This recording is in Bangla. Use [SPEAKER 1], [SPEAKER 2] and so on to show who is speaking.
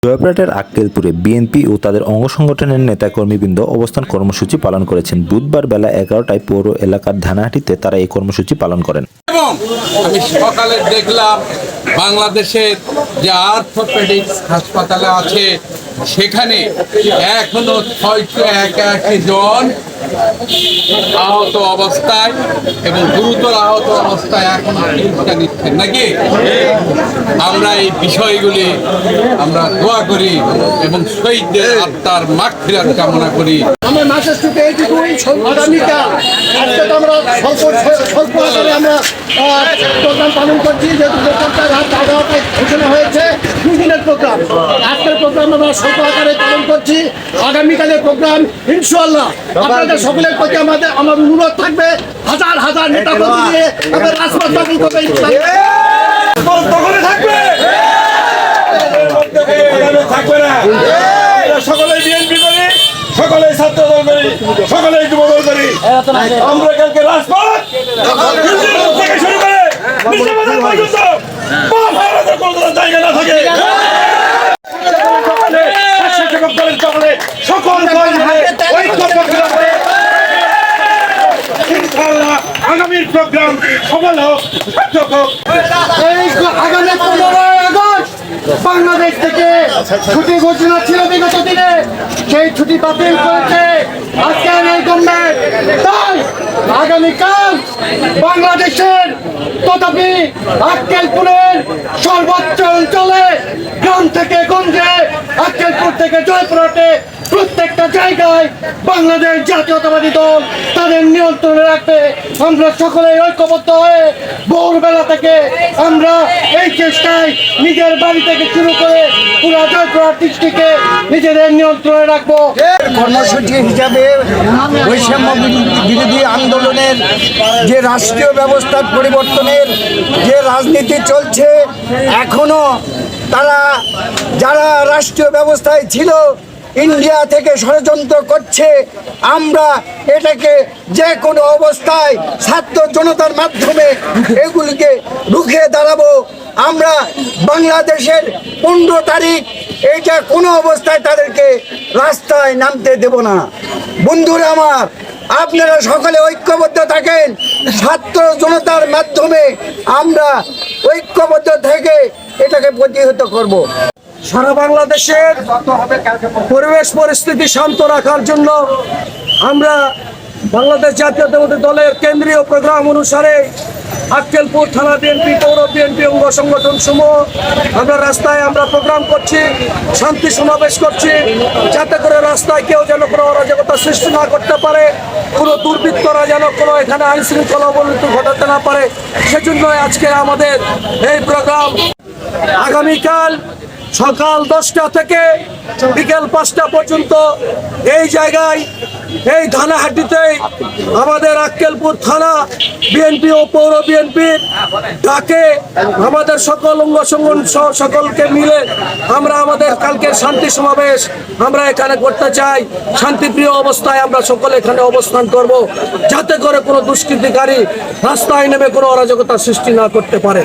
[SPEAKER 1] জয়পুরহাটের আক্কেলপুরে বিএনপি ও তাদের অঙ্গ সংগঠনের নেতাকর্মীবৃন্দ অবস্থান কর্মসূচি পালন করেছেন। বুধবার বেলা 11টায় পৌর এলাকার ধানাহাটিতে তারা এই কর্মসূচি পালন করেন।
[SPEAKER 2] এবং আমি সকালে দেখলাম বাংলাদেশের যে অর্থোপেডিক্স হাসপাতালে আছে সেখানে এখনো 681 জন আহত অবস্থায় এবং গুরুতর আহত অবস্থায় এখনো চিকিৎসা নিচ্ছেন নাকি। আমরা এই বিষয়গুলি আমরা দোয়া করি এবং শহীদদের আত্মার মাগফিরাত কামনা করি।
[SPEAKER 3] আমার মাসের থেকে এইটুকুই আগামীকাল আজকে তো আমরা স্বল্প আকারে আমরা প্রোগ্রাম পালন করছি, যেহেতু প্রোগ্রামটা রাত 11টায় ঘোষণা হয়েছে। 2 দিনের প্রোগ্রাম, আজকের প্রোগ্রাম আমরা স্বল্প আকারে পালন করছি। আগামীকালের প্রোগ্রাম ইনশাআল্লাহ আপনাদের সকলের প্রতি আমার অনুরোধ থাকবে, হাজার হাজার নেতা কর্মী নিয়ে আমাদের রাজপথ দখল করবে।
[SPEAKER 4] সকলে বিএনপি করি, সকলে ছাত্র দল করি, সকলে যুব দল করি। আমরা কালকে রাজপথ থেকে শুরু করে কোনো জায়গা না থাকে সকল আগামীর প্রোগ্রাম সফল হোক, সার্থক হোক।
[SPEAKER 3] আগামী 15ই আগস্ট বাংলাদেশ থেকে ছুটি ঘোষণা ছিল বিগত দিনে, সেই ছুটি বাতিল করেছে আজকের এই গভর্নমেন্ট। তাই আগামীকাল বাংলাদেশের তথাপি আক্কেলপুরের সর্বোচ্চ অঞ্চলে গ্রাম থেকে গঞ্জে, আক্কেলপুর থেকে জয়পুরহাটে প্রত্যেকটা জায়গায় বাংলাদেশ জাতীয়তাবাদী দল তাদের নিয়ন্ত্রণে রাখবে। আমরা সকলেই ঐক্যবদ্ধ হয়ে ভোরবেলা থেকে আমরা এই চেষ্টায় নিজের বাড়ি থেকে শুরু করে পুরো জয়পুরহাট ডিস্ট্রিক্টে নিজেদের নিয়ন্ত্রণে রাখবো।
[SPEAKER 5] কর্মসূচি হিসাবে বৈষম্য বিরোধী আন্দোলনের যে রাষ্ট্রীয় ব্যবস্থার পরিবর্তনের যে রাজনীতি চলছে, এখনো তারা যারা রাষ্ট্রীয় ব্যবস্থায় ছিল ইন্ডিয়া থেকে ষড়যন্ত্র করছে, আমরা এটাকে যে কোনো অবস্থায় ছাত্র জনতার মাধ্যমে এগুলিকে রুখে দাঁড়াবো। আমরা বাংলাদেশের 15 তারিখ এইটা কোনো অবস্থায় তাদেরকে রাস্তায় নামতে দেব না। বন্ধুরা আমার, আপনারা সকলে ঐক্যবদ্ধ থাকেন, ছাত্র জনতার মাধ্যমে আমরা ঐক্যবদ্ধ থেকে এটাকে প্রতিহত করব।
[SPEAKER 3] সারা বাংলাদেশের পরিবেশ পরিস্থিতি শান্ত রাখার জন্য আমরা বাংলাদেশ জাতীয়তাবাদী দলের কেন্দ্রীয় প্রোগ্রাম অনুসারে আক্কেলপুর থানা বিএনপি, পৌর বিএনপি অঙ্গ সংগঠন সমূহ আমরা রাস্তায় আমরা প্রোগ্রাম করছি, শান্তি সমাবেশ করছি, যাতে করে রাস্তায় কেউ যেন কোনো অরাজকতা সৃষ্টি না করতে পারে, কোনো দুর্বৃত্তরা যেন কোনো এখানে আইন শৃঙ্খলা অবনতি ঘটাতে না পারে। সেজন্য আজকে আমাদের এই প্রোগ্রাম। আগামীকাল সকাল 10টা থেকে বিকেল 5টা পর্যন্ত এই জায়গায় এই ধানাহাটিতে আমাদের আক্কেলপুর থানা বিএনপি ও পৌর বিএনপির ডাকে আমাদের সকল অঙ্গ সংগঠন সহ সকলকে মিলে আমরা আমাদের কালকের শান্তি সমাবেশ আমরা এখানে করতে চাই। শান্তিপ্রিয় অবস্থায় আমরা সকলে এখানে অবস্থান করব, যাতে করে কোনো দুষ্কৃতিকারী রাস্তায় নেমে কোনো অরাজকতা সৃষ্টি না করতে পারে।